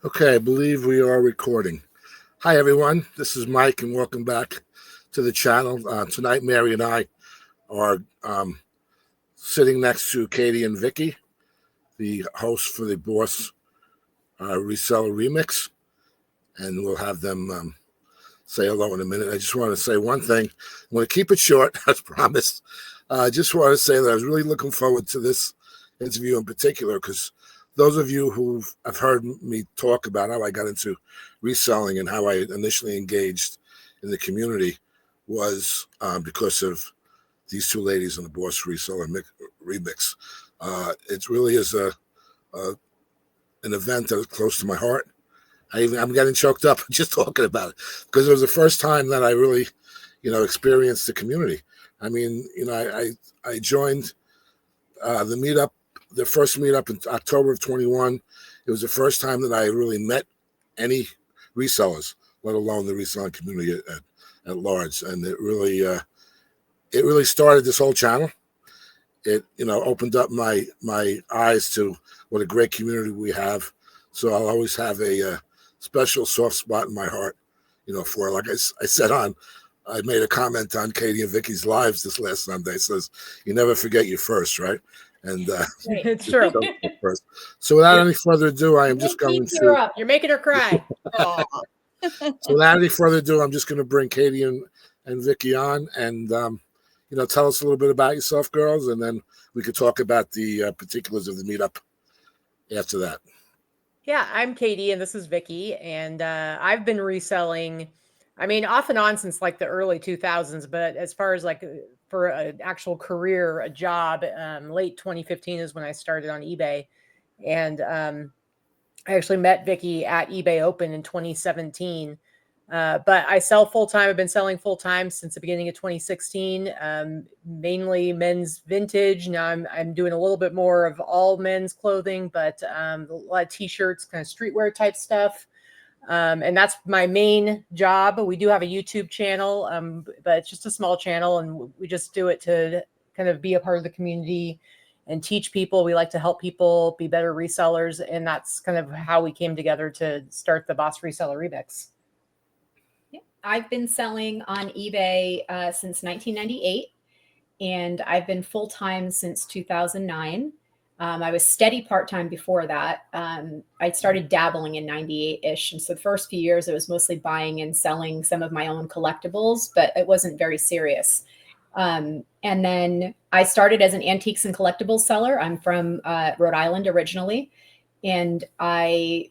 Okay, I believe we are recording. Hi, everyone. This is Mike, and welcome back to the channel. Tonight, Mary and I are sitting next to Katy and Vikki, the hosts for the BOSS Reseller Remix, and we'll have them say hello in a minute. I just want to say one thing. I'm going to keep it short, as promised. I just want to say that I was really looking forward to this interview in particular because those of you who have heard me talk about how I got into reselling and how I initially engaged in the community was because of these two ladies in the BOSS Reseller Remix. It really is an event that is close to my heart. I'm getting choked up just talking about it because it was the first time that I really, experienced the community. I mean, I joined the first meetup in October of 21. It was the first time that I really met any resellers, let alone the reselling community at large. And it really started this whole channel. It, opened up my eyes to what a great community we have. So I'll always have a special soft spot in my heart, for, like I said I made a comment on Katy and Vikki's lives this last Sunday. It says, you never forget your first, right? And it's true. First. So without any further ado, I am just going to... You're making her cry. So without any further ado, I'm just going to bring Katy and Vikki on and, tell us a little bit about yourself, girls, and then we could talk about the particulars of the meetup after that. Yeah, I'm Katy and this is Vikki, and I've been reselling, off and on since like the early 2000s, but as far as like for an actual career, a job, late 2015 is when I started on eBay. And I actually met Vikki at eBay Open in 2017. But I sell full-time. I've been selling full-time since the beginning of 2016, mainly men's vintage. Now I'm doing a little bit more of all men's clothing, but a lot of t-shirts, kind of streetwear type stuff. And that's my main job. We do have a YouTube channel, but it's just a small channel, and we just do it to kind of be a part of the community and teach people. We like to help people be better resellers, and that's kind of how we came together to start the BOSS Reseller Remix. I've been selling on eBay since 1998, and I've been full-time since 2009. I was steady part-time before that. I started dabbling in 98-ish. And so the first few years, it was mostly buying and selling some of my own collectibles, but it wasn't very serious. And then I started as an antiques and collectibles seller. I'm from Rhode Island originally, and I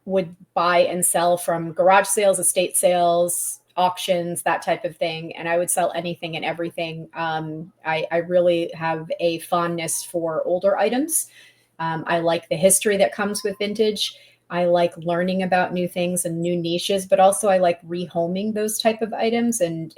would buy and sell from garage sales, estate sales, auctions, that type of thing. And I would sell anything and everything. I really have a fondness for older items. I like the history that comes with vintage. I like learning about new things and new niches, but also I like rehoming those type of items and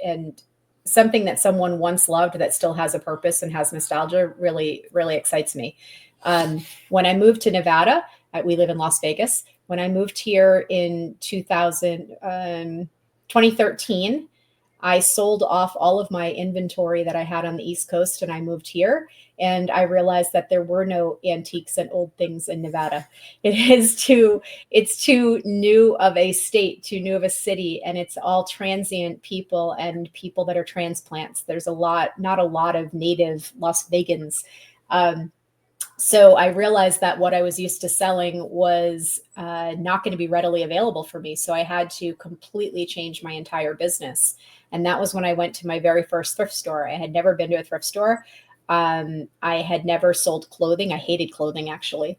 something that someone once loved that still has a purpose and has nostalgia really, really excites me. When I moved to Nevada, we live in Las Vegas. When I moved here in 2013, I sold off all of my inventory that I had on the East Coast, and I moved here. And I realized that there were no antiques and old things in Nevada. It's too new of a state, too new of a city, and it's all transient people and people that are transplants. There's not a lot of native Las Vegans. So I realized that what I was used to selling was not going to be readily available for me. So I had to completely change my entire business. And that was when I went to my very first thrift store. I had never been to a thrift store. I had never sold clothing. I hated clothing, actually.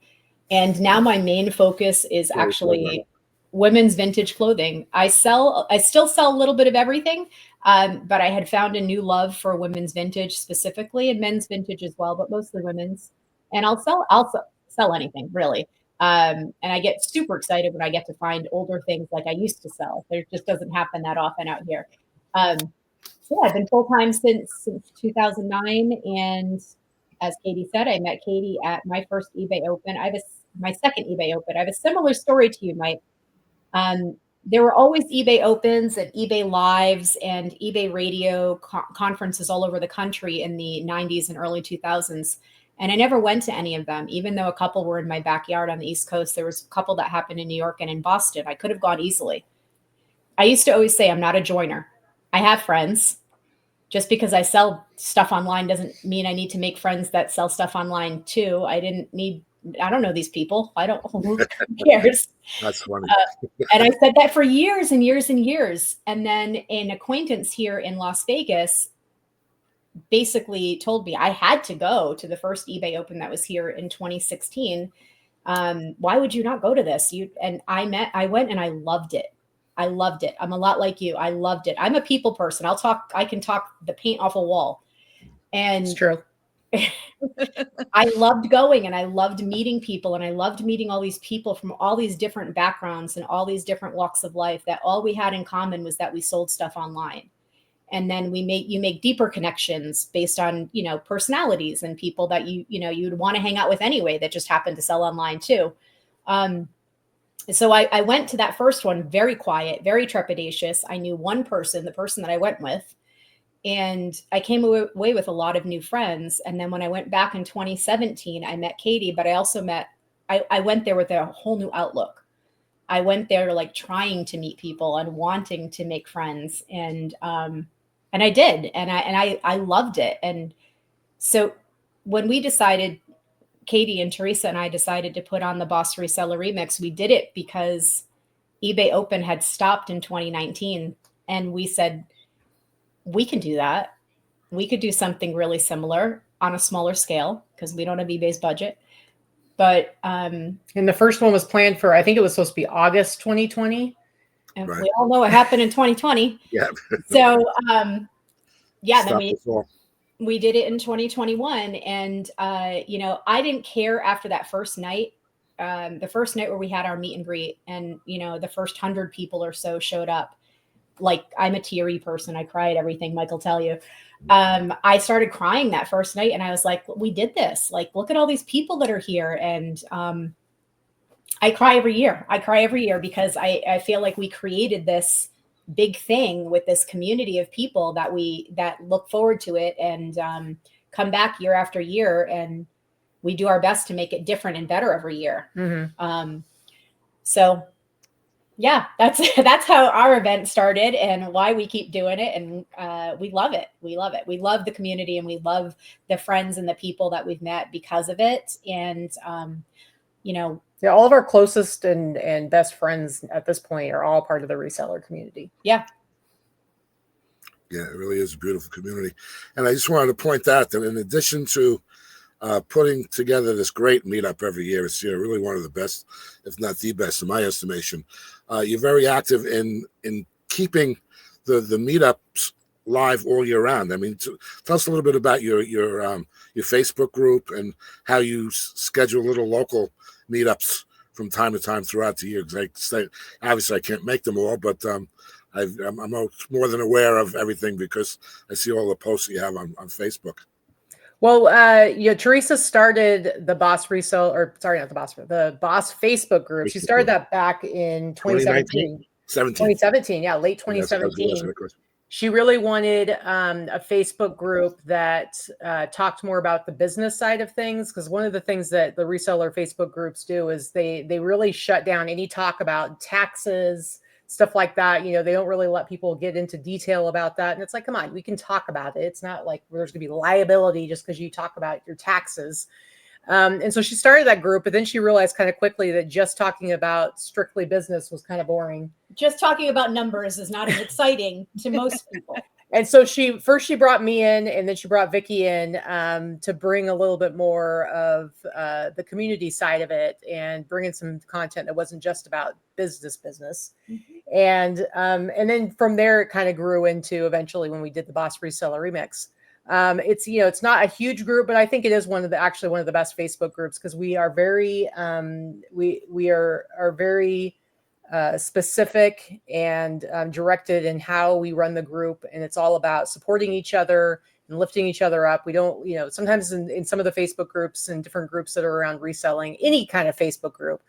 And now my main focus is actually women's vintage clothing. I still sell a little bit of everything, but I had found a new love for women's vintage specifically, and men's vintage as well, but mostly women's. And I'll sell anything, really. And I get super excited when I get to find older things like I used to sell. It just doesn't happen that often out here. So yeah, I've been full-time since 2009. And as Katy said, I met Katy at my first eBay Open. My second eBay Open. I have a similar story to you, Mike. There were always eBay Opens and eBay Lives and eBay radio conferences all over the country in the 90s and early 2000s. And I never went to any of them, even though a couple were in my backyard on the East Coast. There was a couple that happened in New York and in Boston. I could have gone easily. I used to always say I'm not a joiner. I have friends. Just because I sell stuff online doesn't mean I need to make friends that sell stuff online too. I don't know these people. Who cares? That's funny. And I said that for years and years and years. And then an acquaintance here in Las Vegas basically told me I had to go to the first eBay Open that was here in 2016. Why would you not go to this? I went and I loved it. I loved it. I'm a lot like you. I loved it. I'm a people person. I can talk the paint off a wall. And It's true. I loved going, and I loved meeting people, and I loved meeting all these people from all these different backgrounds and all these different walks of life, that all we had in common was that we sold stuff online. And then you make deeper connections based on, personalities and people that you'd want to hang out with anyway, that just happen to sell online too. So I went to that first one, very quiet, very trepidatious. I knew one person, the person that I went with, and I came away with a lot of new friends. And then when I went back in 2017, I met Katy, but I also I went there with a whole new outlook. I went there like trying to meet people and wanting to make friends. And I did, and I loved it. And so when we decided, Katy and Teresa and I decided to put on the BOSS Reseller Remix, we did it because eBay Open had stopped in 2019. And we said, we can do that. We could do something really similar on a smaller scale because we don't have eBay's budget. But and the first one was planned for, I think it was supposed to be August 2020. And we all know what happened in 2020. Yeah. So then we did it in 2021. And, I didn't care after that first night, the first night where we had our meet and greet, and, the first 100 people or so showed up. Like, I'm a teary person. I cry at everything, Mike will tell you. I started crying that first night, and I was like, we did this. Like, look at all these people that are here. And I cry every year. Because I feel like we created this big thing with this community of people that look forward to it and come back year after year, and we do our best to make it different and better every year. Mm-hmm. So yeah, that's how our event started and why we keep doing it. And we love it. We love the community, and we love the friends and the people that we've met because of it. And yeah, all of our closest and best friends at this point are all part of the reseller community. Yeah. Yeah, it really is a beautiful community. And I just wanted to point out that in addition to putting together this great meetup every year, it's really one of the best, if not the best in my estimation. You're very active in keeping the meetups live all year round. I mean, tell us a little bit about your Facebook group and how you schedule little local meetups from time to time throughout the year. Because obviously I can't make them all, but I'm more than aware of everything because I see all the posts that you have on Facebook. Well, Teresa started the BOSS the BOSS Facebook group. She started that back in 2017. 2017, yeah, late 2017. She really wanted a Facebook group that talked more about the business side of things, because one of the things that the reseller Facebook groups do is they really shut down any talk about taxes, stuff like that. They don't really let people get into detail about that. And it's like, come on, we can talk about it. It's not like there's going to be liability just because you talk about your taxes. And so she started that group, but then she realized kind of quickly that just talking about strictly business was kind of boring. Just talking about numbers is not as exciting to most people. And so she brought me in, and then she brought Vikki in to bring a little bit more of the community side of it and bring in some content that wasn't just about business. Mm-hmm. And then from there, it kind of grew into eventually when we did the BOSS Reseller Remix. It's not a huge group, but I think it is one of the best Facebook groups, because we are very we are very specific and directed in how we run the group, and it's all about supporting each other and lifting each other up. We don't, sometimes in some of the Facebook groups and different groups that are around reselling, any kind of Facebook group,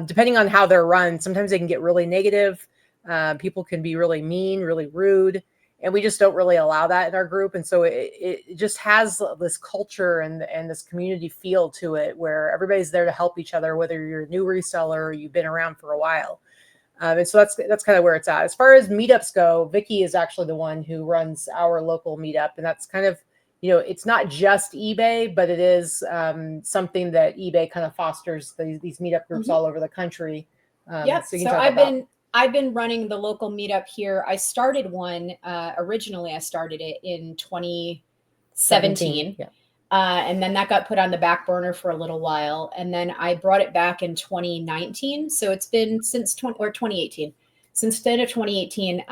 depending on how they're run, sometimes they can get really negative. People can be really mean, really rude. And we just don't really allow that in our group. And so it just has this culture and this community feel to it where everybody's there to help each other, whether you're a new reseller or you've been around for a while. And so that's kind of where it's at. As far as meetups go, Vikki is actually the one who runs our local meetup. And that's kind of, it's not just eBay, but it is something that eBay kind of fosters these meetup groups all over the country. Yep. So I've been running the local meetup here. I started one originally. I started it in 2017. Yeah. And then that got put on the back burner for a little while. And then I brought it back in 2019. So it's been since 2018. Since the end of 2018,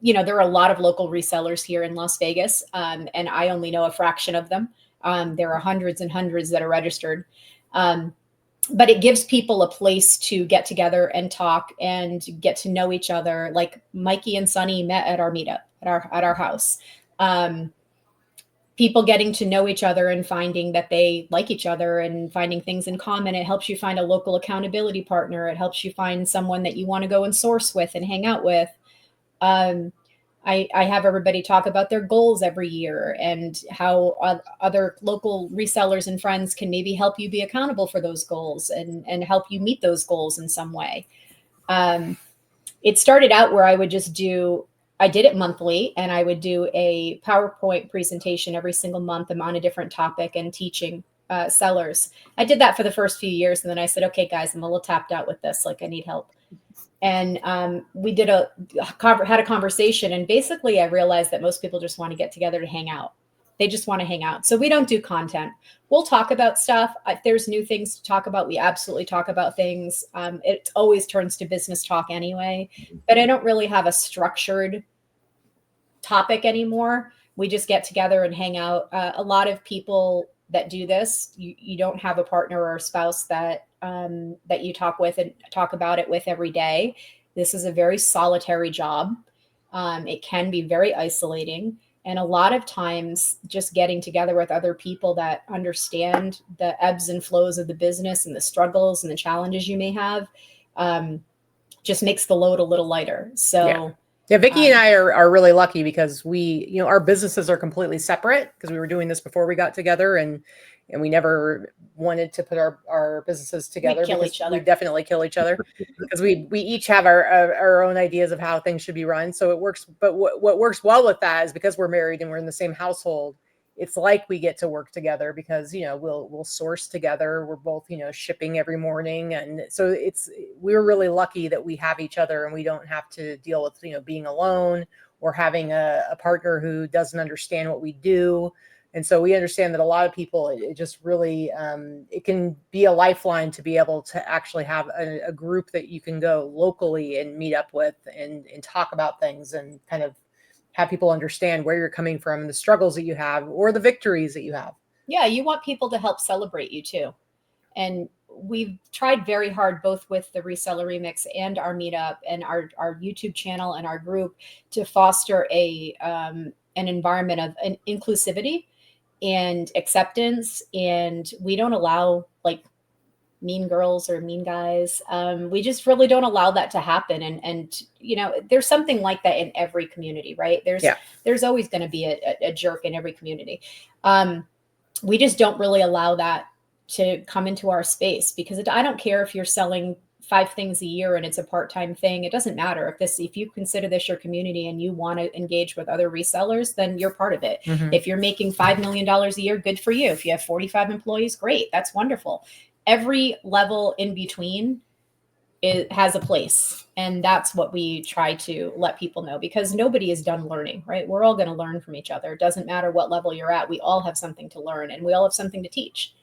there are a lot of local resellers here in Las Vegas. And I only know a fraction of them. There are hundreds and hundreds that are registered. But it gives people a place to get together and talk and get to know each other. Like Mikey and Sunny met at our meetup at our house. People getting to know each other and finding that they like each other and finding things in common. It helps you find a local accountability partner. It helps you find someone that you want to go and source with and hang out with. I have everybody talk about their goals every year and how other local resellers and friends can maybe help you be accountable for those goals and help you meet those goals in some way. It started out where I did it monthly, and I would do a PowerPoint presentation every single month on a different topic and teaching sellers. I did that for the first few years. And then I said, okay, guys, I'm a little tapped out with this. Like I need help. And we had a conversation, and basically I realized that most people just want to get together to hang out. They just want to hang out. So we don't do content. We'll talk about stuff. If there's new things to talk about, we absolutely talk about things. It always turns to business talk anyway, but I don't really have a structured topic anymore. We just get together and hang out. A lot of people that do this, you don't have a partner or a spouse that you talk with and talk about it with every day. This is a very solitary job. It can be very isolating. And a lot of times just getting together with other people that understand the ebbs and flows of the business and the struggles and the challenges you may have just makes the load a little lighter. So yeah, Vikki and I are really lucky because our businesses are completely separate because we were doing this before we got together, and we never wanted to put our businesses together. We definitely kill each other because we each have our own ideas of how things should be run. So it works. But what works well with that is because we're married and we're in the same household, it's like we get to work together because, we'll source together. We're both, shipping every morning. And so we're really lucky that we have each other and we don't have to deal with, being alone or having a partner who doesn't understand what we do. And so we understand that a lot of people, it just really, it can be a lifeline to be able to actually have a group that you can go locally and meet up with and talk about things and kind of have people understand where you're coming from and the struggles that you have or the victories that you have. Yeah, you want people to help celebrate you too. And we've tried very hard, both with the Reseller Remix and our meetup and our YouTube channel and our group, to foster an environment of inclusivity and acceptance. And we don't allow like mean girls or mean guys. We just really don't allow that to happen. And there's something like that in every community, right? There's always going to be a jerk in every community. We just don't really allow that to come into our space because I don't care if you're selling 5 things a year and it's a part-time thing. It doesn't matter if you consider this your community and you want to engage with other resellers, then you're part of it. Mm-hmm. If you're making $5 million a year, good for you. If you have 45 employees, great. That's wonderful. Every level in between has a place. And that's what we try to let people know, because nobody is done learning, right? We're all going to learn from each other. It doesn't matter what level you're at. We all have something to learn and we all have something to teach.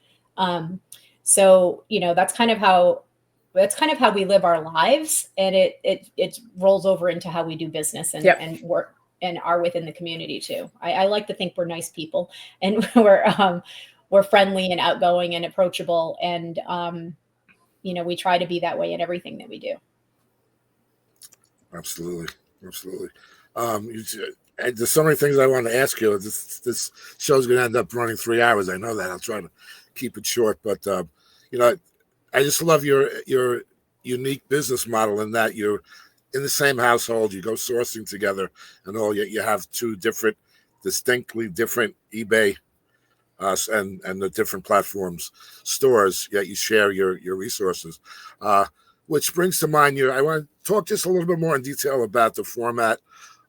So, that's kind of how we live our lives, and it rolls over into how we do business and work and are within the community too. I like to think we're nice people and we're friendly and outgoing and approachable. And, we try to be that way in everything that we do. Absolutely. Absolutely. There's so many things I want to ask you. This show's going to end up running 3 hours. I know that. I'll try to keep it short, but, I just love your unique business model in that in the same household, you go sourcing together and all, you have two distinctly different eBay and the different platforms, stores, yet you share your resources. Which brings to mind I want to talk just a little bit more in detail about the format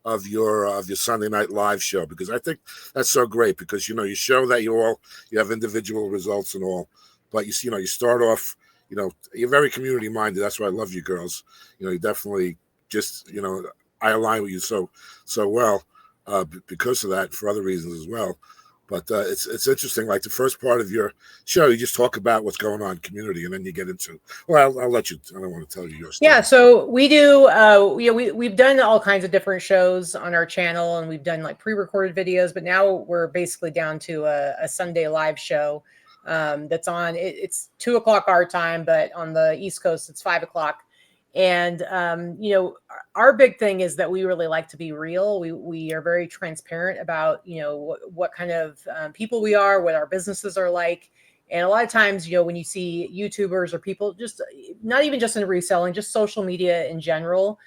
of your Sunday night live show, because I think that's so great, because you show that you have individual results and all, but you start off, you're very community minded. That's why I love you girls. You definitely just I align with you so well because of that, for other reasons as well. But it's interesting. Like the first part of your show, you just talk about what's going on in community, and then you get into. Well, I'll let you. I don't want to tell you your story. Yeah, so we do. We've done all kinds of different shows on our channel, and we've done like pre-recorded videos. But now we're basically down to a Sunday live show that's on. It's 2:00 our time, but on the East Coast it's 5:00. And our big thing is that we really like to be real. We are very transparent about what kind of people we are, what our businesses are like. And a lot of times, when you see YouTubers or people, just not even just in reselling, just social media in general,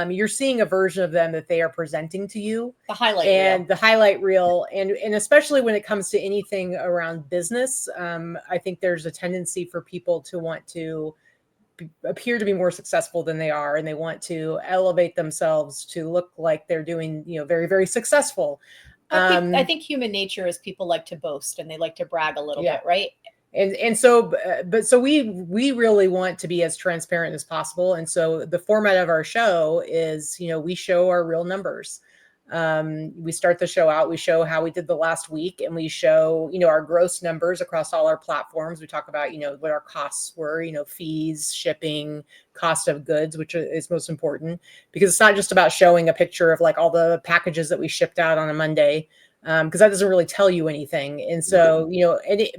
you're seeing a version of them that they are presenting to you. The highlight reel. And especially when it comes to anything around business, I think there's a tendency for people to want to appear to be more successful than they are, and they want to elevate themselves to look like they're doing very, very successful. I think human nature is people like to boast and they like to brag a little bit, right? And so we really want to be as transparent as possible. And so the format of our show is, we show our real numbers. We start the show out, we show how we did the last week, and we show, our gross numbers across all our platforms. We talk about, what our costs were, fees, shipping, cost of goods, which is most important, because it's not just about showing a picture of like all the packages that we shipped out on a Monday, because that doesn't really tell you anything. And so,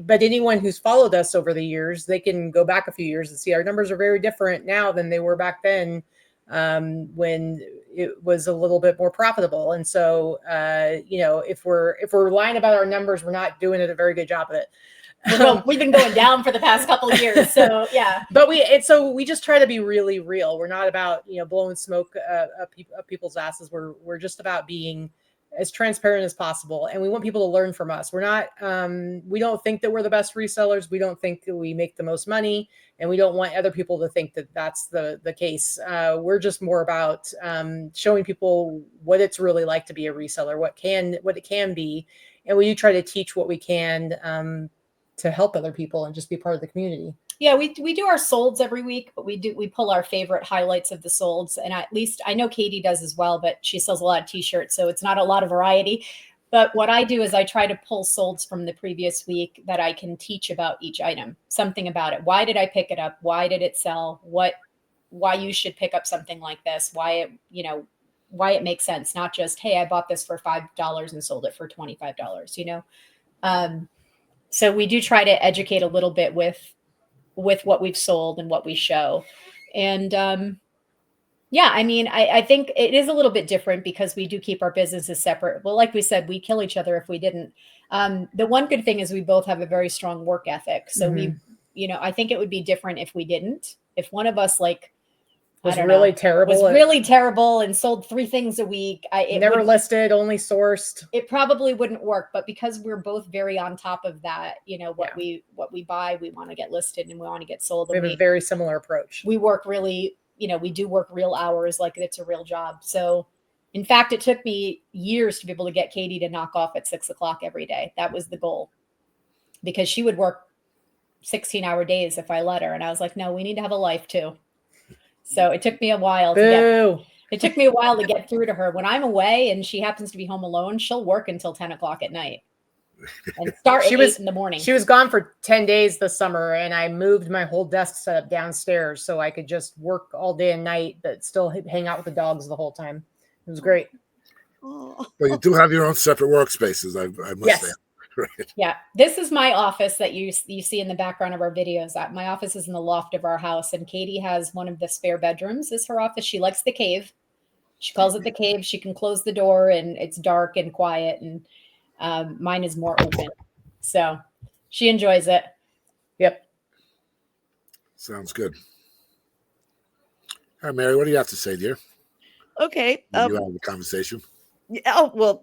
but anyone who's followed us over the years, they can go back a few years and see our numbers are very different now than they were back then, when it was a little bit more profitable. And so, if we're lying about our numbers, we're not doing a very good job of it. We've been going down for the past couple of years. So yeah, but we just try to be really real. We're not about, blowing smoke up people's asses. We're just about being as transparent as possible. And we want people to learn from us. We're not, we don't think that we're the best resellers. We don't think that we make the most money, and we don't want other people to think that that's the case. We're just more about showing people what it's really like to be a reseller, what it can be. And we try to teach what we can to help other people and just be part of the community. Yeah, we do our solds every week, but we pull our favorite highlights of the solds. And at least I know Katy does as well, but she sells a lot of t-shirts, so it's not a lot of variety. But what I do is I try to pull solds from the previous week that I can teach about each item, something about it. Why did I pick it up? Why did it sell? Why you should pick up something like this? Why it makes sense, not just, hey, I bought this for $5 and sold it for $25, So we do try to educate a little bit with what we've sold and what we show. And I think it is a little bit different because we do keep our businesses separate. Well, like we said, we kill each other if we didn't. The one good thing is we both have a very strong work ethic. So I think it would be different if we didn't. If one of us was really terrible and sold 3 things a week. Never listed, only sourced. It probably wouldn't work. But because we're both very on top of that, what we buy, we want to get listed and we want to get sold. We have a very similar approach. We work really, we do work real hours like it's a real job. So in fact, it took me years to be able to get Katy to knock off at 6:00 every day. That was the goal, because she would work 16-hour days if I let her. And I was like, no, we need to have a life too. So it took me a while to get through to her. When I'm away and she happens to be home alone, she'll work until 10:00 at night and start at 8 in the morning. She was gone for 10 days this summer, and I moved my whole desk setup downstairs so I could just work all day and night, but still hang out with the dogs the whole time. It was great. But you do have your own separate workspaces, I must say. Right. Yeah, this is my office that you see in the background of our videos. My office is in the loft of our house, and Katy has one of the spare bedrooms is her office. She likes the cave. She calls it the cave. She can close the door, and it's dark and quiet, and mine is more open. So she enjoys it. Yep. Sounds good. All right, Mary, what do you have to say, dear? Okay. You have the conversation. Oh, well,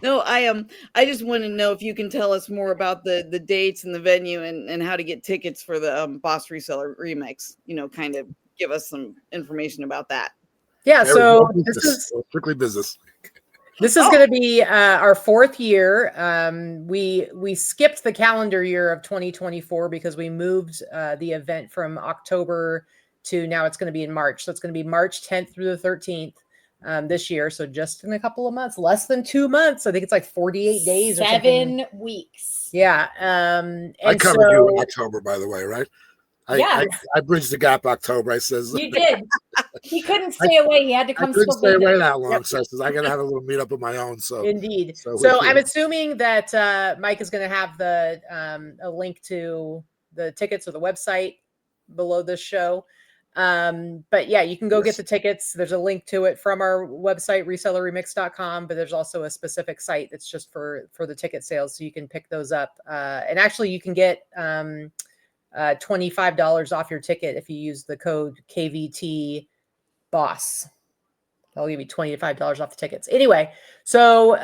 no, I just want to know if you can tell us more about the dates and the venue and how to get tickets for the BOSS Reseller Remix. Kind of give us some information about that. Yeah. So strictly business. This is going to be our 4th year. We skipped the calendar year of 2024 because we moved the event from October to now it's going to be in March. So it's going to be March 10th through the 13th this year. So just in a couple of months, less than 2 months. I think it's like 48 days. 7 weeks. Yeah. I covered you in October, by the way, right? Yeah, I bridged the gap October. I says you did. He couldn't stay away. He had to come. I couldn't stay away that long, so I says I got to have a little meetup of my own. So indeed. So I'm assuming that Mike is going to have the a link to the tickets or the website below this show. But yeah, you can go get the tickets. There's a link to it from our website, resellerremix.com, but there's also a specific site that's just for the ticket sales. So you can pick those up. And actually you can get $25 off your ticket if you use the code KVT BOSS. I'll give you $25 off the tickets. Anyway, so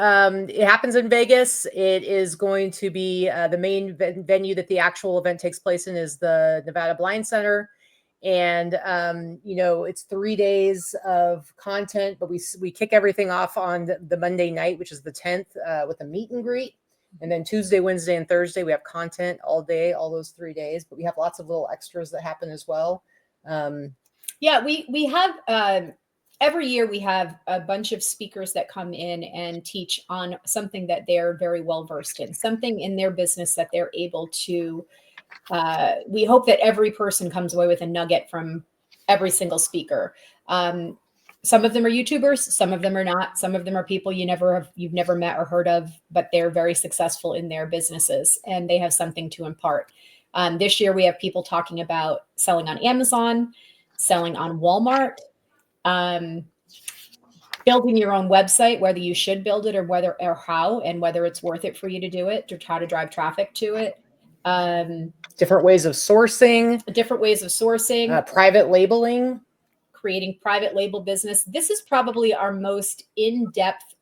it happens in Vegas. It is going to be the main venue that the actual event takes place in is the Nevada Blind Center. And, it's 3 days of content, but we kick everything off on the Monday night, which is the 10th with a meet and greet. And then Tuesday, Wednesday, and Thursday, we have content all day, all those 3 days, but we have lots of little extras that happen as well. Yeah, we have every year we have a bunch of speakers that come in and teach on something that they're very well versed in, something in their business that they're able to. We hope that every person comes away with a nugget from every single speaker. Some of them are YouTubers, some of them are not. Some of them are people you've never met or heard of, but they're very successful in their businesses and they have something to impart. This year we have people talking about selling on Amazon, selling on Walmart, building your own website, whether you should build it or how, and whether it's worth it for you to do it, to how to drive traffic to it. Different ways of sourcing, private labeling, creating private label business. This is probably our most in-depth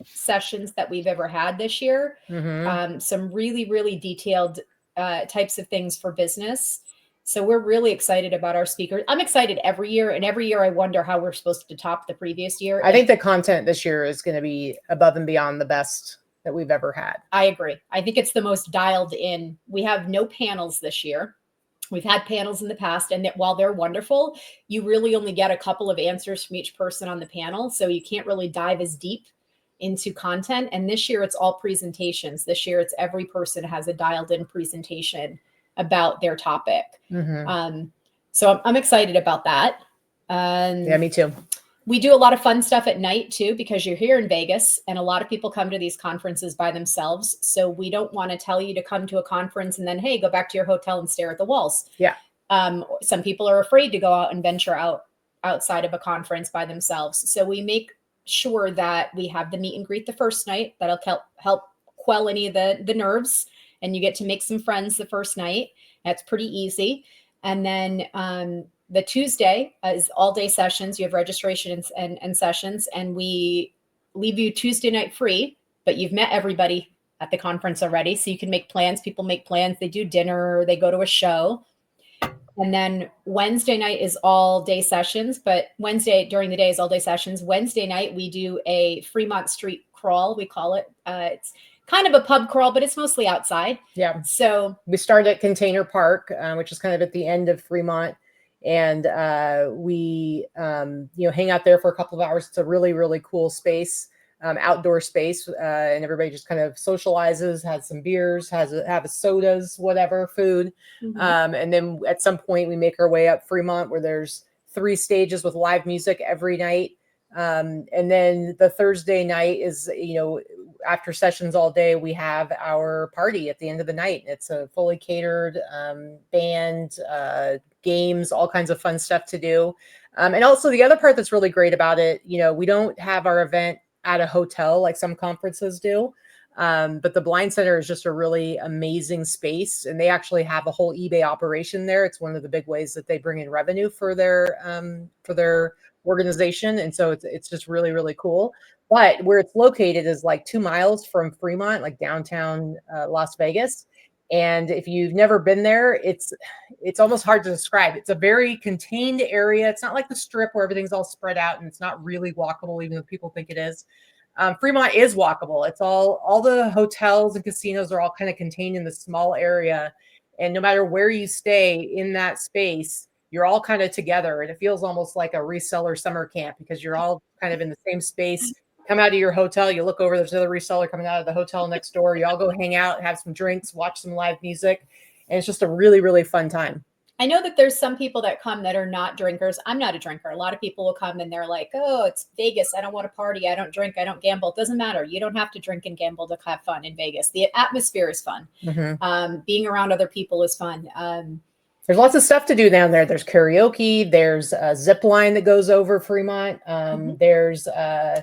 sessions that we've ever had this year. Mm-hmm. Some really, really detailed types of things for business. So we're really excited about our speakers. I'm excited every year. And every year I wonder how we're supposed to top the previous year. I think the content this year is going to be above and beyond the best that we've ever had. I agree. I think it's the most dialed in. We have no panels this year. We've had panels in the past, and that while they're wonderful, you really only get a couple of answers from each person on the panel. So you can't really dive as deep into content. And this year it's all presentations. This year it's every person has a dialed in presentation about their topic. Mm-hmm. So I'm excited about that. Yeah, me too. We do a lot of fun stuff at night too, because you're here in Vegas and a lot of people come to these conferences by themselves. So we don't want to tell you to come to a conference and then, hey, go back to your hotel and stare at the walls. Yeah. Some people are afraid to go out and venture outside of a conference by themselves. So we make sure that we have the meet and greet the first night. That'll help quell any of the nerves, and you get to make some friends the first night. That's pretty easy. And then the Tuesday is all day sessions. You have registration and sessions, and we leave you Tuesday night free, but you've met everybody at the conference already. So you can make plans. People make plans. They do dinner, they go to a show. And then Wednesday night is all day sessions, but Wednesday during the day is all day sessions. Wednesday night, we do a Fremont Street crawl. We call it, it's kind of a pub crawl, but it's mostly outside. Yeah. So we start at Container Park, which is kind of at the end of Fremont. And we, hang out there for a couple of hours. It's a really, really cool space, outdoor space. And everybody just kind of socializes, has some beers, have sodas, whatever, food. Mhm. And then at some point we make our way up Fremont, where there's 3 stages with live music every night. And then the Thursday night is, after sessions all day, we have our party at the end of the night. It's a fully catered band, games, all kinds of fun stuff to do. And also the other part that's really great about it, we don't have our event at a hotel like some conferences do. But the Blind Center is just a really amazing space, and they actually have a whole eBay operation there. It's one of the big ways that they bring in revenue for their organization, and so it's just really, really cool. But where it's located is like 2 miles from Fremont, like downtown Las Vegas. And if you've never been there, it's almost hard to describe. It's a very contained area. It's not like the Strip where everything's all spread out and it's not really walkable, even though people think it is. Fremont is walkable. It's all the hotels and casinos are all kind of contained in this small area. And no matter where you stay in that space, you're all kind of together. And it feels almost like a reseller summer camp because you're all kind of in the same space. Come out of your hotel, you look over, there's another reseller coming out of the hotel next door. You all go hang out, have some drinks, watch some live music. And it's just a really, really fun time. I know that there's some people that come that are not drinkers. I'm not a drinker. A lot of people will come and they're like, oh, it's Vegas. I don't want to party. I don't drink. I don't gamble. It doesn't matter. You don't have to drink and gamble to have fun in Vegas. The atmosphere is fun. Being around other people is fun. There's lots of stuff to do down there. There's karaoke. There's a zip line that goes over Fremont. There's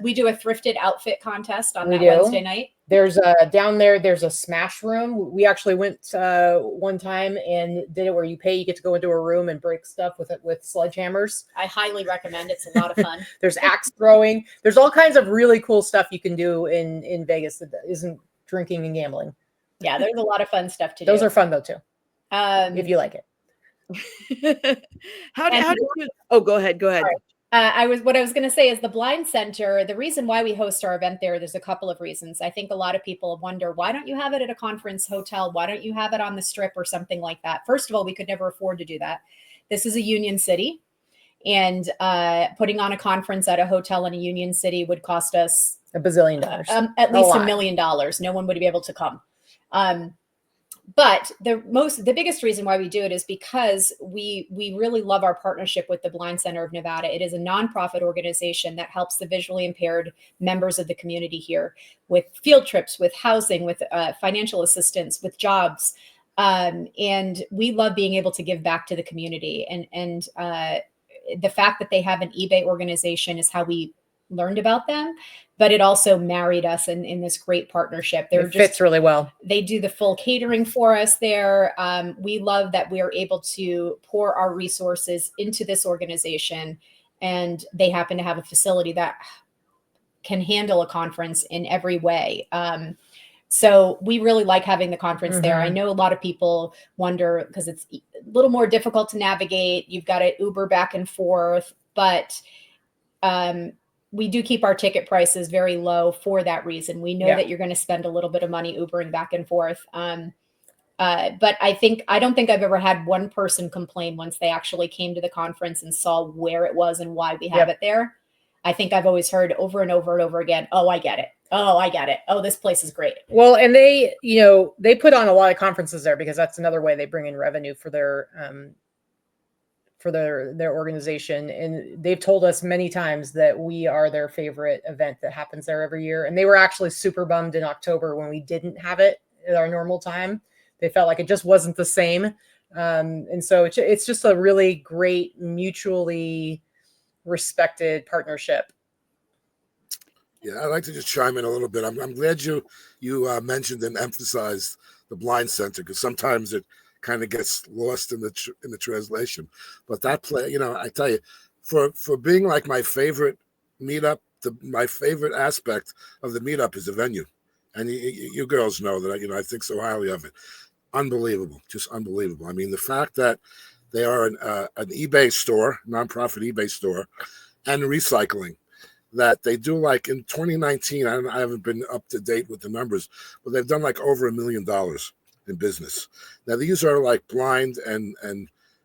we do a thrifted outfit contest on that Wednesday night. There's down there. There's a smash room. We actually went one time and did it where you pay. You get to go into a room and break stuff with sledgehammers. I highly recommend. It's a lot of fun. There's axe throwing. There's all kinds of really cool stuff you can do in Vegas that isn't drinking and gambling. Yeah, there's a lot of fun stuff to do. Those are fun though too, if you like it. How did you? Oh, go ahead. Go ahead. What I was going to say is the Blind Center. The reason why we host our event there's a couple of reasons. I think a lot of people wonder, why don't you have it at a conference hotel? Why don't you have it on the Strip or something like that? First of all, we could never afford to do that. This is a union city, and putting on a conference at a hotel in a union city would cost us $1 billion, at least $1 million. No one would be able to come. But the biggest reason why we do it is because we really love our partnership with the Blind Center of Nevada. It is a nonprofit organization that helps the visually impaired members of the community here with field trips, with housing, with financial assistance, with jobs. And we love being able to give back to the community. And the fact that they have an eBay organization is how we learned about them, but it also married us in this great partnership. It fits really well. They do the full catering for us there. We love that we are able to pour our resources into this organization, and they happen to have a facility that can handle a conference in every way. So we really like having the conference there. I know a lot of people wonder because it's a little more difficult to navigate. You've got to Uber back and forth, but we do keep our ticket prices very low for that reason. We know that you're going to spend a little bit of money Ubering back and forth. But I don't think I've ever had one person complain once they actually came to the conference and saw where it was and why we have it there. I think I've always heard over and over and over again, oh, I get it. Oh, I get it. Oh, this place is great. Well, and they put on a lot of conferences there because that's another way they bring in revenue for their organization. And they've told us many times that we are their favorite event that happens there every year. And they were actually super bummed in October when we didn't have it at our normal time. They felt like it just wasn't the same. And so it's just a really great, mutually respected partnership. Yeah, I'd like to just chime in a little bit. I'm glad you mentioned and emphasized the Blind Center, because sometimes it kind of gets lost in the translation. But that play, I tell you, for being like my favorite meetup, my favorite aspect of the meetup is the venue, and you girls know that I think so highly of it. Unbelievable, just unbelievable. I mean, the fact that they are an eBay store, nonprofit eBay store, and recycling. That they do, like in 2019, I haven't been up to date with the numbers, but they've done like over $1 million in business. Now these are like blind and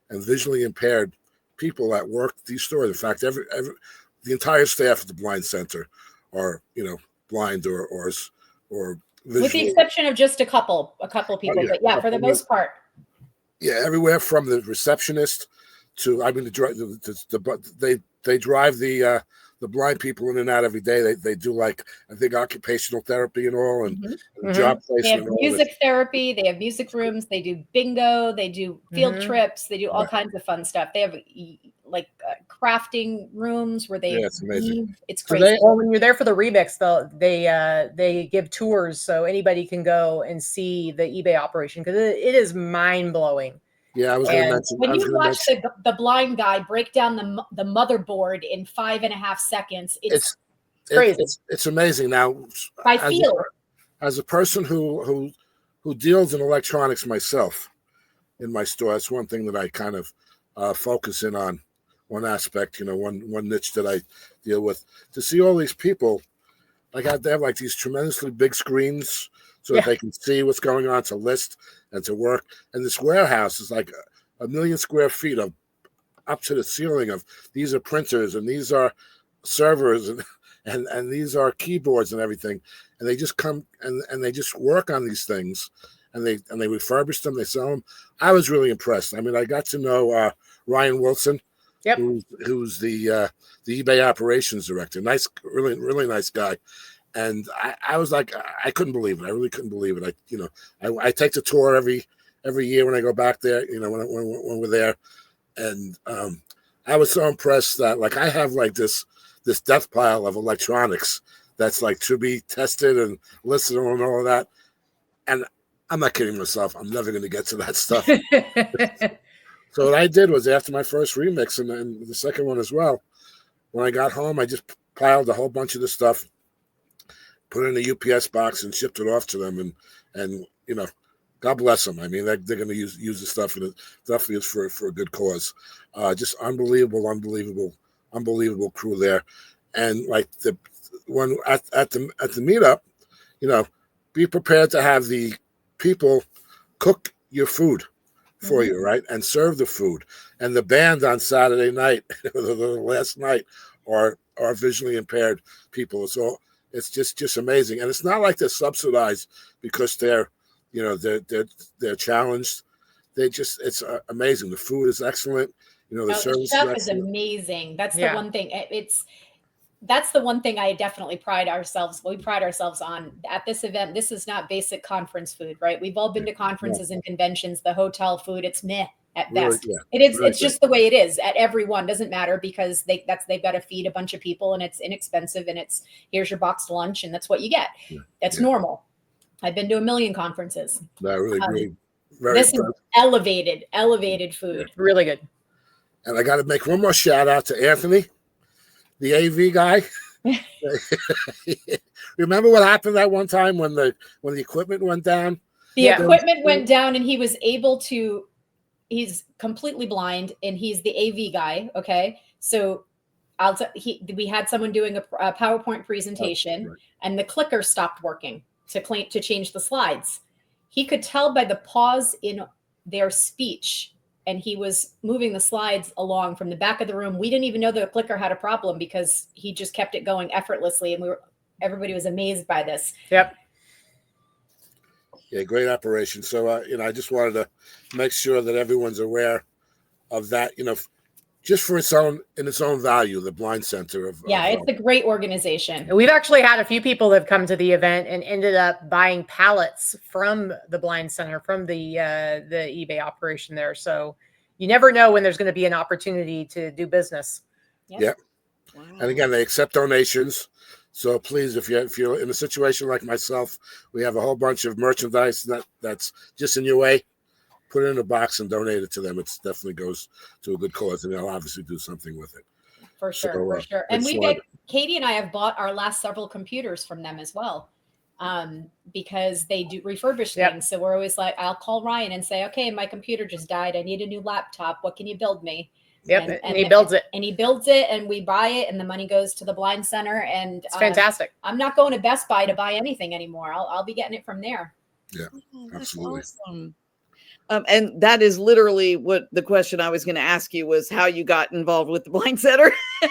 visually impaired people that work these stores. In fact, the entire staff at the Blind Center are blind or visual. With the exception of just a couple people, but yeah, for the most part. Yeah, everywhere from the receptionist to they drive the blind people in and out every day. They do, like, I think, occupational therapy and all, and job placement. They have music therapy. They have music rooms. They do bingo. They do field trips. They do all kinds of fun stuff. They have like crafting rooms where they Yeah, it's amazing. weave. It's So crazy. Well, when you're there for the remix, they give tours so anybody can go and see the eBay operation because it is mind blowing. Yeah, I was going to And mention. When I was you going to watch mention. the blind guy break down the motherboard in 5.5 seconds, it's crazy. It's amazing. Now, by as feel. as a person who deals in electronics myself in my store, that's one thing that I kind of focus in on. One aspect, one niche that I deal with. To see all these people, like they have like these tremendously big screens so that they can see what's going on, to list and to work. And this warehouse is like a million square feet of up to the ceiling of these are printers and these are servers and these are keyboards and everything. And they just come and they just work on these things and they refurbish them, they sell them. I was really impressed. I mean, I got to know Ryan Wilson, who's the eBay operations director. Nice, really nice guy. And I was like, I couldn't believe it. I really couldn't believe it. I take the tour every year when I go back there. When we're there, and I was so impressed that like I have like this death pile of electronics that's like to be tested and listed and all of that. And I'm not kidding myself. I'm never going to get to that stuff. So what I did was after my first remix and the second one as well, when I got home, I just piled a whole bunch of the stuff, put it in a UPS box and shipped it off to them. And God bless them. I mean, they're going to use the stuff, and it definitely is for a good cause. Just unbelievable crew there. And like the one at the meetup, be prepared to have the people cook your food for you, right? And serve the food. And the band on Saturday night, the last night, are visually impaired people. So it's just amazing. And it's not like they're subsidized because they're challenged. It's amazing. The food is excellent. The service chef is amazing. That's the one thing. That's the one thing I definitely we pride ourselves on at this event. This is not basic conference food, right? We've all been to conferences and conventions. The hotel food, it's meh at best. It's just the way it is at every one. Doesn't matter because they've got to feed a bunch of people and it's inexpensive and it's here's your boxed lunch and that's what you get. That's normal. I've been to a million conferences. Really, this is elevated food. Yeah, really good. And I got to make one more shout out to Anthony, the AV guy. Remember what happened that one time when the equipment went down? The equipment went down and he was able to. He's completely blind and he's the AV guy. Okay, so we had someone doing a PowerPoint presentation and the clicker stopped working to change the slides. He could tell by the pause in their speech, and he was moving the slides along from the back of the room. We didn't even know the clicker had a problem because he just kept it going effortlessly, and everybody was amazed by this. Yep. Yeah, great operation. So I just wanted to make sure that everyone's aware of that. Just for its own value, the Blind Center it's a great organization. We've actually had a few people that have come to the event and ended up buying pallets from the Blind Center, from the eBay operation there. So you never know when there's going to be an opportunity to do business. Yeah. Wow. And again, they accept donations. So please, if you're in a situation like myself, we have a whole bunch of merchandise that's just in your way. Put it in a box and donate it to them. It definitely goes to a good cause, and they'll obviously do something with it. For sure. And Katy and I have bought our last several computers from them as well, because they do refurbish things. So we're always like, I'll call Ryan and say, okay, my computer just died. I need a new laptop. What can you build me? Yep, and he builds it. And he builds it, and we buy it, and the money goes to the Blind Center. And it's fantastic. I'm not going to Best Buy to buy anything anymore. I'll be getting it from there. Yeah, absolutely. Awesome. And that is literally what the question I was going to ask you was how you got involved with the Blind Center. So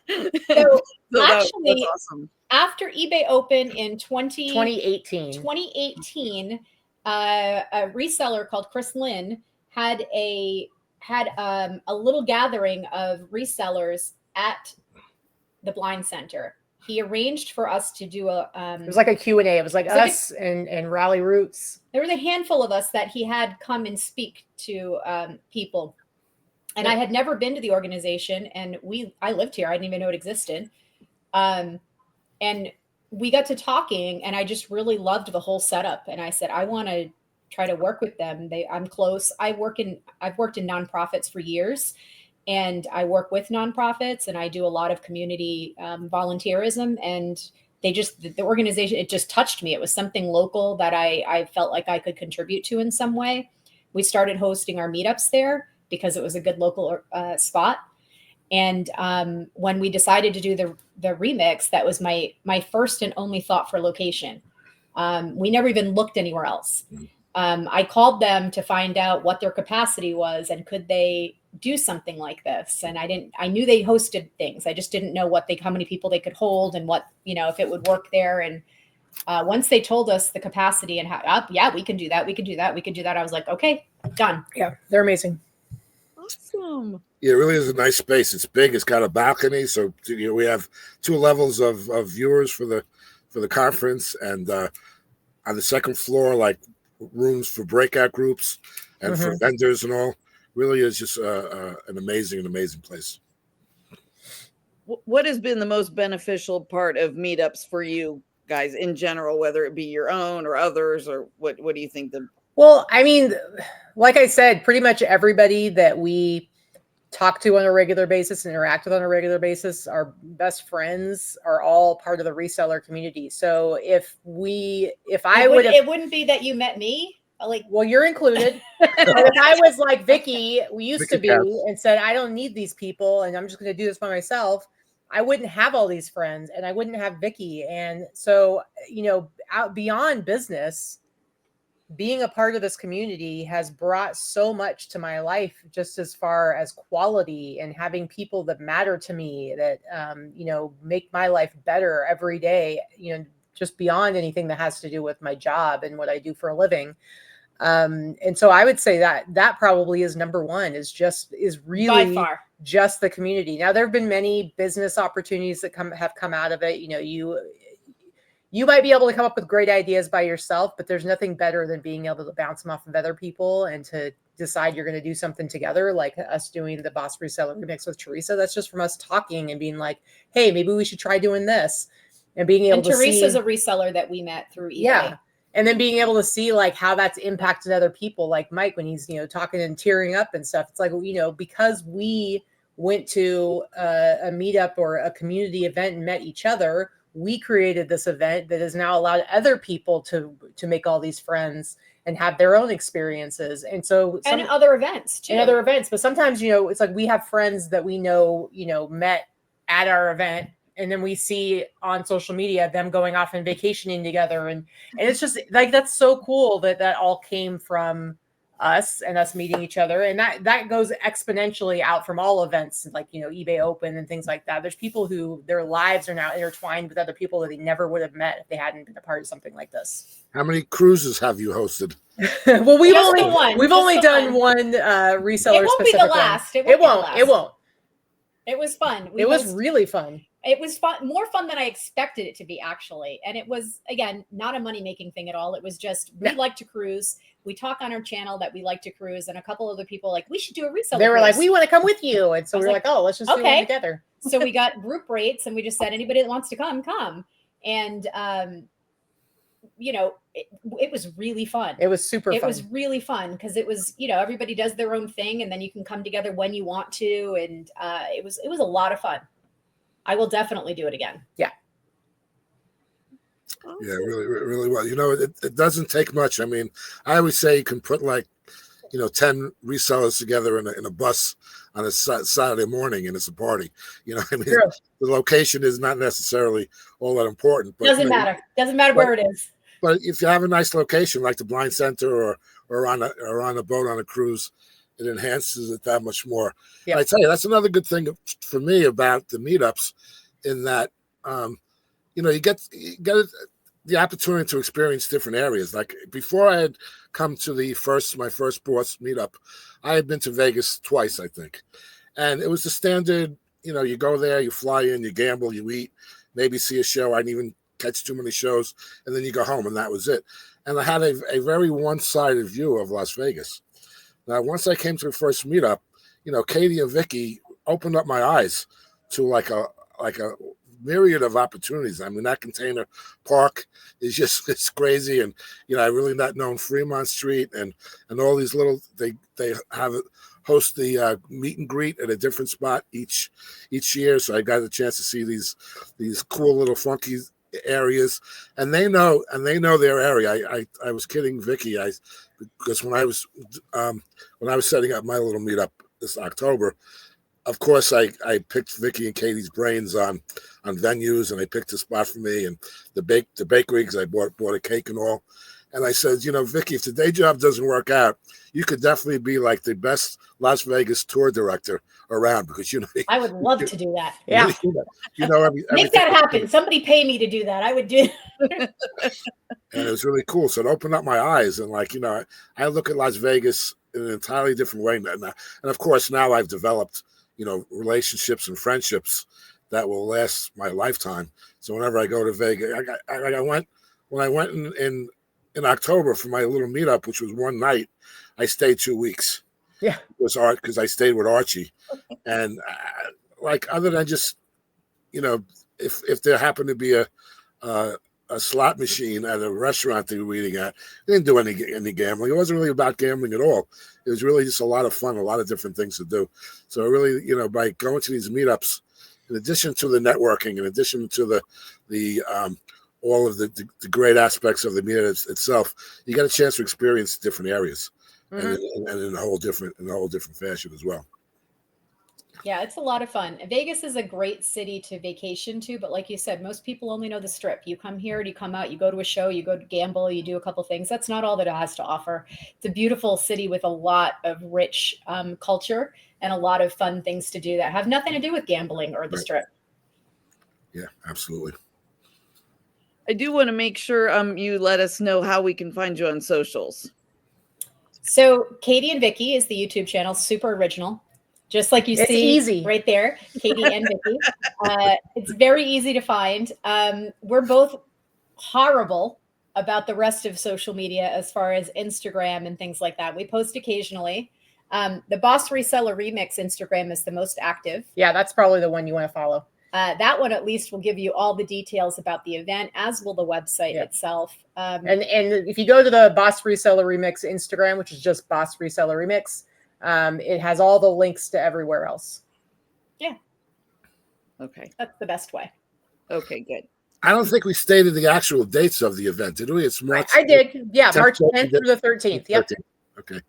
actually, that's awesome. After eBay Open in 2018, a reseller called Chris Lynn had a little gathering of resellers at the Blind Center. He arranged for us to do it was like a Q&A. It was like us and Rally Roots. There was a handful of us that he had come and speak to people. And I had never been to the organization, and I lived here. I didn't even know it existed. And we got to talking, and I just really loved the whole setup. And I said, I want to try to work with them. I'm close. I've worked in nonprofits for years, and I work with nonprofits, and I do a lot of community volunteerism. And the organization, it just touched me. It was something local that I felt like I could contribute to in some way. We started hosting our meetups there because it was a good local spot. And when we decided to do the remix, that was my first and only thought for location. We never even looked anywhere else. I called them to find out what their capacity was and could they do something like this. And I knew they hosted things. I just didn't know how many people they could hold and what, if it would work there. And once they told us the capacity and how, yeah, we can do that. We can do that. We can do that. I was like, okay, done. Yeah, they're amazing. Awesome. Yeah, it really is a nice space. It's big. It's got a balcony, so we have 2 levels of viewers for the conference, and on the second floor, like rooms for breakout groups and for vendors and all. Really is just an amazing place. What has been the most beneficial part of meetups for you guys in general, whether it be your own or others, or what do you think Well, I mean, like I said, pretty much everybody that we talk to on a regular basis and interact with on a regular basis, our best friends are all part of the reseller community. So it wouldn't be that you met me. Well, you're included. But if I was like Vicky, we used to be, and said, I don't need these people and I'm just going to do this by myself, I wouldn't have all these friends and I wouldn't have Vicky. And so, out beyond business, being a part of this community has brought so much to my life, just as far as quality and having people that matter to me that, make my life better every day, just beyond anything that has to do with my job and what I do for a living. And so I would say that probably is number one, is really by far just the community. Now, there have been many business opportunities that have come out of it. You might be able to come up with great ideas by yourself, but there's nothing better than being able to bounce them off of other people and to decide you're going to do something together, like us doing the BOSS Reseller Remix with Teresa. That's just from us talking and being like, hey, maybe we should try doing this. And being able to see. Teresa's a reseller that we met through eBay. Yeah. And then being able to see like how that's impacted other people, like Mike, when he's, talking and tearing up and stuff. It's like, because we went to a meetup or a community event and met each other, we created this event that has now allowed other people to make all these friends and have their own experiences. And so and other events too. But sometimes, it's like we have friends that we know, met at our event, and then we see on social media them going off and vacationing together. And it's just like, that's so cool that all came from us and us meeting each other. And that goes exponentially out from all events, like, eBay Open and things like that. There's people who their lives are now intertwined with other people that they never would have met if they hadn't been a part of something like this. How many cruises have you hosted? Well, we've only done one reseller. It won't be the last. It won't. It was fun. It was really fun. It was fun, more fun than I expected it to be, actually. And it was, again, not a money-making thing at all. It was just, we like to cruise. We talk on our channel that we like to cruise. And a couple other people like, we should do a reseller. They were like, we want to come with you. And so we were like, oh, let's just do it together. So we got group rates and we just said, anybody that wants to come. And, it was really fun. It was super fun. It was really fun because it was, everybody does their own thing and then you can come together when you want to. And it was a lot of fun. I will definitely do it again. Yeah. Yeah, really, really well. It doesn't take much. I mean, I always say you can put 10 resellers together in a bus on a Saturday morning and it's a party. The location is not necessarily all that important. But, doesn't matter where it is. But if you have a nice location like the Blind Center or on a boat on a cruise, it enhances it that much more. Yeah. I tell you, that's another good thing for me about the meetups, in that you get the opportunity to experience different areas. Like before I had come to my first BOSS meetup, I had been to Vegas twice, I think, and it was the standard. You go there, you fly in, you gamble, you eat, maybe see a show. I didn't even catch too many shows, and then you go home, and that was it. And I had a very one-sided view of Las Vegas. Now, once I came to the first meetup, Katy and Vikki opened up my eyes to like a myriad of opportunities. I mean, that container park is just, it's crazy. And, I really not known Fremont Street and all these little, they have host the meet and greet at a different spot each year. So I got a chance to see these cool little funky areas, and they know their area. I was kidding Vikki, because when I was setting up my little meetup this October, of course, I picked Vikki and Katy's brains on venues, and I picked a spot for me and the bakery, because I bought a cake and all. And I said, Vikki, if the day job doesn't work out, you could definitely be like the best Las Vegas tour director around, because I would love to do that. Yeah, Make that happen. Somebody pay me to do that. I would do. And it was really cool. So it opened up my eyes, and I look at Las Vegas in an entirely different way. And of course, now I've developed relationships and friendships that will last my lifetime. So whenever I go to Vegas, when I went in October for my little meetup, which was one night, I stayed 2 weeks. Yeah, it was art, because I stayed with Archie, and other than just if there happened to be a slot machine at a restaurant they were eating at, they didn't do any gambling. It wasn't really about gambling at all. It was really just a lot of fun, a lot of different things to do. So really, by going to these meetups, in addition to the networking, in addition to the all of the great aspects of the meetup itself, you got a chance to experience different areas, and in a whole different fashion as well. Yeah, it's a lot of fun. Vegas is a great city to vacation to, but like you said, most people only know the Strip. You come here, you come out, you go to a show, you go to gamble, you do a couple things. That's not all that it has to offer. It's a beautiful city with a lot of rich culture and a lot of fun things to do that have nothing to do with gambling or the Strip. Yeah, absolutely. I do want to make sure you let us know how we can find you on socials. So Katy and Vikki is the YouTube channel, super original. Just like you see easy right there, Katy and Vikki. It's very easy to find. We're both horrible about the rest of social media as far as Instagram and things like that. We post occasionally. The BOSS Reseller Remix Instagram is the most active. Yeah, that's probably the one you want to follow. That one at least will give you all the details about the event, as will the website itself. And if you go to the BOSS Reseller Remix Instagram, which is just BOSS Reseller Remix, it has all the links to everywhere else. Yeah. Okay. That's the best way. Okay, good. I don't think we stated the actual dates of the event, did we? It's March. I did. Yeah, March 10th through the 13th. Yep. Okay.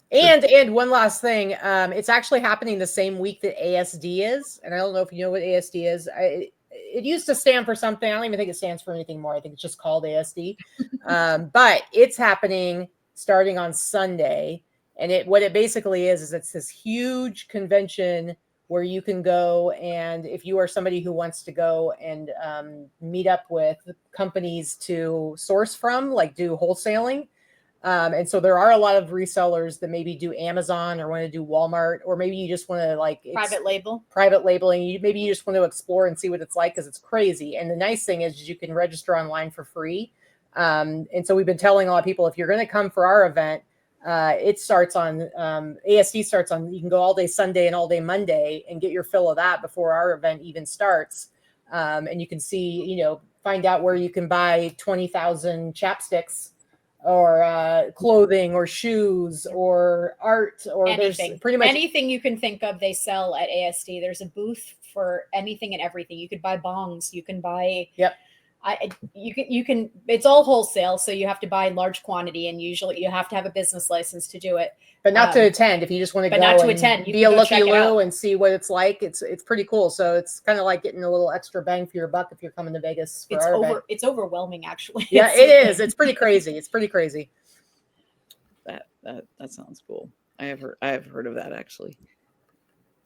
And one last thing, it's actually happening the same week that ASD is, and I don't know if you know what ASD is. It used to stand for something. I don't even think it stands for anything more. I think it's just called ASD. But it's happening starting on Sunday, and what it basically is it's this huge convention where you can go, and if you are somebody who wants to go and meet up with companies to source from, like do wholesaling. And so there are a lot of resellers that maybe do Amazon or want to do Walmart, or maybe you just want to private labeling. Maybe you just want to explore and see what it's like, because it's crazy. And the nice thing is you can register online for free. And so we've been telling a lot of people, if you're going to come for our event, it starts on ASD starts on, you can go all day Sunday and all day Monday and get your fill of that before our event even starts. And you can see, find out where you can buy 20,000 chapsticks, or clothing, or shoes, or art, or anything. There's pretty much anything you can think of, they sell at ASD. There's a booth for anything and everything. You could buy bongs. You can buy. Yep. You can. It's all wholesale, so you have to buy large quantity, and usually you have to have a business license to do it. But not to attend. If you just want to go, not to attend, be a looky-loo and see what it's like. It's pretty cool. So it's kind of like getting a little extra bang for your buck if you're coming to Vegas. It's overwhelming, actually. Yeah, it is. It's pretty crazy. It's pretty crazy. That sounds cool. I have heard of that, actually.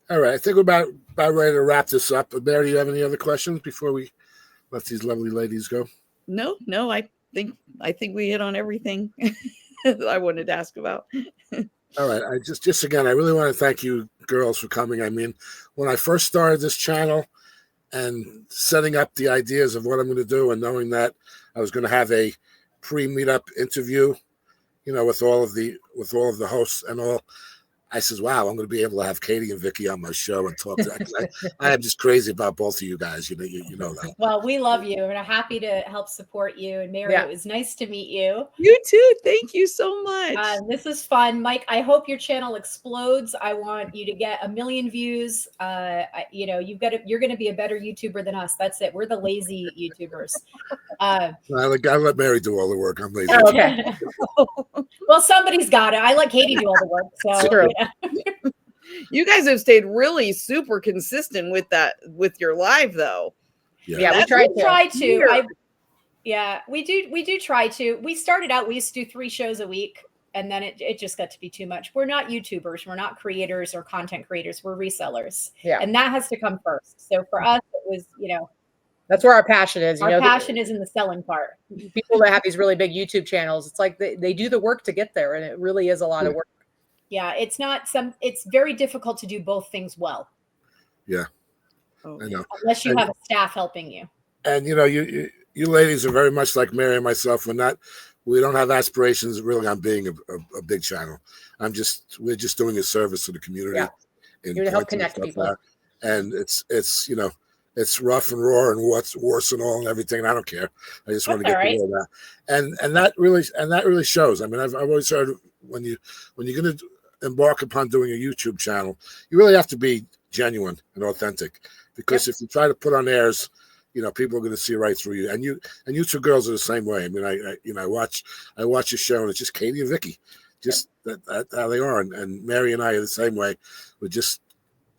All right, I think we're about ready to wrap this up. But Mary, do you have any other questions before we let these lovely ladies go? No. I think we hit on everything that I wanted to ask about. All right. I just again, I really want to thank you girls for coming. I mean, when I first started this channel and setting up the ideas of what I'm going to do, and knowing that I was going to have a pre-meetup interview, with all of the hosts and all, I says, wow, I'm going to be able to have Katy and Vikki on my show and talk to that. 'Cause I am just crazy about both of you guys. You know that. Well, we love you and are happy to help support you. And Mary, Yeah. it was nice to meet you. You too. Thank you so much. This is fun, Mike. I hope your channel explodes. I want you to get 1 million views. You're going to be a better YouTuber than us. That's it. We're the lazy YouTubers. I let Mary do all the work. I'm lazy. Oh, okay. Well, somebody's got it. I let Katy do all the work. So True. yeah. You guys have stayed really super consistent with your live though. Yeah, we We tried to. try to. We do try to. We started out, we used to do 3 shows a week, and then it just got to be too much. We're not YouTubers, we're not creators or content creators, we're resellers. Yeah. And that has to come first. So for us, it was, That's where our passion is. our passion is in the selling part. People that have these really big YouTube channels, it's like they do the work to get there, and it really is a lot of work. Yeah, it's very difficult to do both things well. Yeah. Oh. I know. Unless you have a staff helping you. And you ladies are very much like Mary and myself. We don't have aspirations really on being a big channel. We're just doing a service to the community. Yeah. You're to help connect people. And it's rough and raw and what's worse and all and everything. And I don't care. I just want to get rid of that. And that really shows. I mean, I've always heard when you're going to embark upon doing a YouTube channel, you really have to be genuine and authentic, because if you try to put on airs, people are going to see right through you. And you two girls are the same way. I mean, I watch your show, and it's just Katy and Vikki, just that how they are. And Mary and I are the same way. We just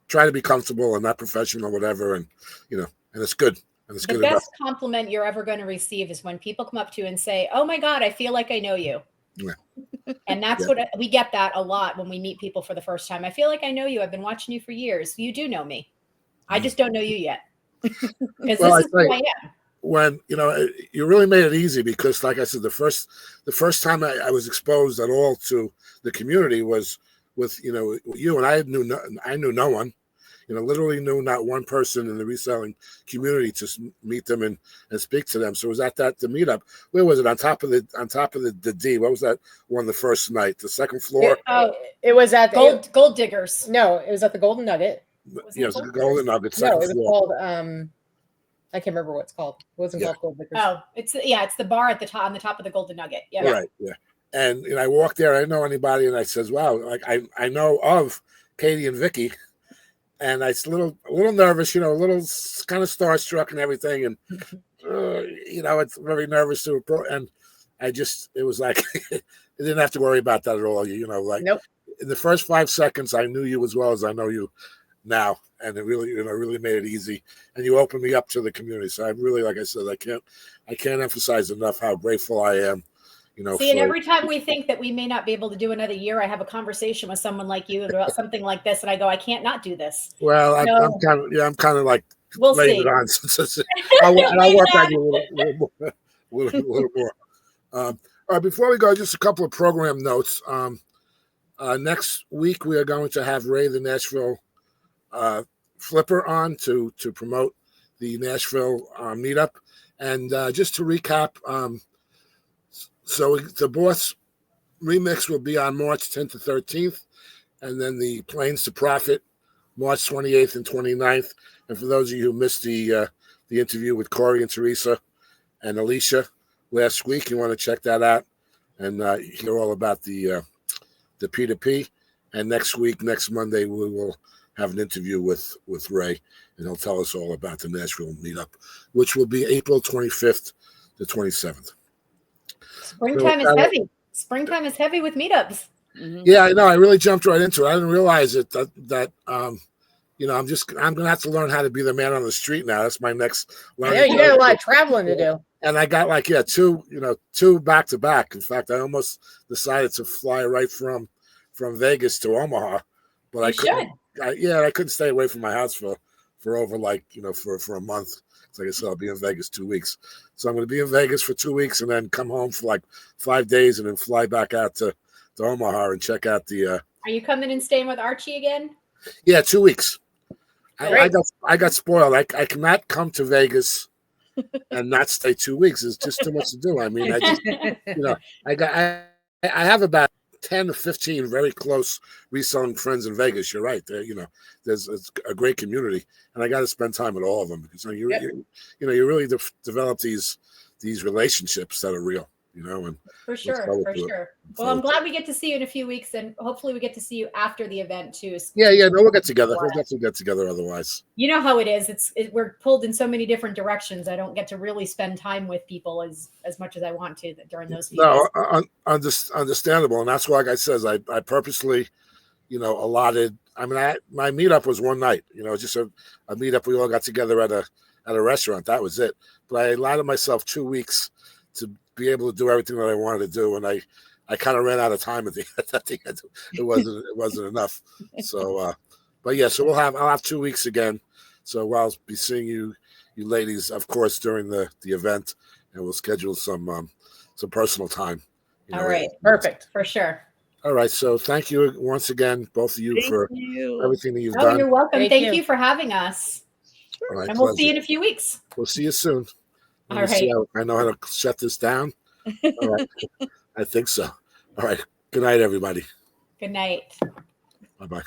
try to be comfortable and not professional or whatever. And it's good. And it's The good best enough. compliment you're ever going to receive is when people come up to you and say, "Oh my God, I feel like I know you." Yeah. And that's what we get that a lot when we meet people for the first time. I feel like I know you. I've been watching you for years. You do know me. I just don't know you yet. Because this is who I am. When you really made it easy, because like I said, the first time I was exposed at all to the community was with you, and I knew no one, literally knew not one person in the reselling community to meet them and speak to them. So it was at the meetup. Where was it? On top of the D. What was that one? The first night, the second floor. It was at Gold Diggers. No, it was at the Golden Nugget. Yes, the Golden Nugget. No, it was floor. called I can't remember what it's called. It wasn't called Gold Vikkers. Oh, it's the bar at the top, on the top of the Golden Nugget. Yeah. Right. Yeah. And I walked there. I didn't know anybody, and I says, "Wow, like I know of Katy and Vikki," and I was a little nervous, a little kind of starstruck and everything, and it's very nervous to approach. And it was like I didn't have to worry about that at all. Nope. In the first 5 seconds, I knew you as well as I know you now, and it really really made it easy, and you opened me up to the community. So I really, like I said, I can't emphasize enough how grateful I am. See, and every time we think that we may not be able to do another year, I have a conversation with someone like you about something like this, and I go, I can't not do this. Well, I'm kind of like we'll see. It on. I'll work on you a little more. All right, before we go, just a couple of program notes. Next week we are going to have Ray the Nashville Flipper on to promote the Nashville meetup, and just to recap, so the BOSS Remix will be on March 10th to 13th, and then the Planes to Profit March 28th and 29th. And for those of you who missed the interview with Corey and Teresa and Alicia last week, you want to check that out and hear all about the P2P. And next Monday, we will have an interview with Ray, and he'll tell us all about the Nashville meetup, which will be April 25th to 27th. Springtime is heavy. Springtime is heavy with meetups. Mm-hmm. Yeah, I know. I really jumped right into it. I didn't realize it that I'm gonna have to learn how to be the man on the street now. That's my next learning. Yeah, you got a lot of traveling to do. And I got two back to back. In fact, I almost decided to fly right from Vegas to Omaha, but I couldn't. I couldn't stay away from my house for over for a month. Like I said, I'll be in Vegas 2 weeks. So I'm going to be in Vegas for 2 weeks and then come home for like 5 days and then fly back out to Omaha and check out the. Are you coming and staying with Archie again? Yeah, 2 weeks. I got spoiled. I cannot come to Vegas and not stay 2 weeks. It's just too much to do. I mean, I have about 10 to 15 very close reselling friends in Vegas. You're right. There, there's a great community, and I got to spend time with all of them because you really develop these relationships that are real. And for sure. Well, I'm glad we get to see you in a few weeks, and hopefully we get to see you after the event too. Yeah. No, we'll get together. We'll definitely get together. Otherwise, you know how it is. We're pulled in so many different directions. I don't get to really spend time with people as much as I want to during those few days. Understandable, and that's why, like I says, I purposely, allotted. I mean, my meetup was one night. Just a meetup. We all got together at a restaurant. That was it. But I allotted myself 2 weeks to be able to do everything that I wanted to do, and I kind of ran out of time at the end. It wasn't enough. So, but yeah, so I'll have 2 weeks again. So I'll be seeing you ladies, of course, during the event, and we'll schedule some personal time. All right, perfect, for sure. All right, so thank you once again, both of you, for everything that you've done. You're welcome. Thank you for having us. All right, and we'll see you in a few weeks. We'll see you soon. All right. I know how to shut this down. All right. I think so. All right. Good night, everybody. Good night. Bye-bye.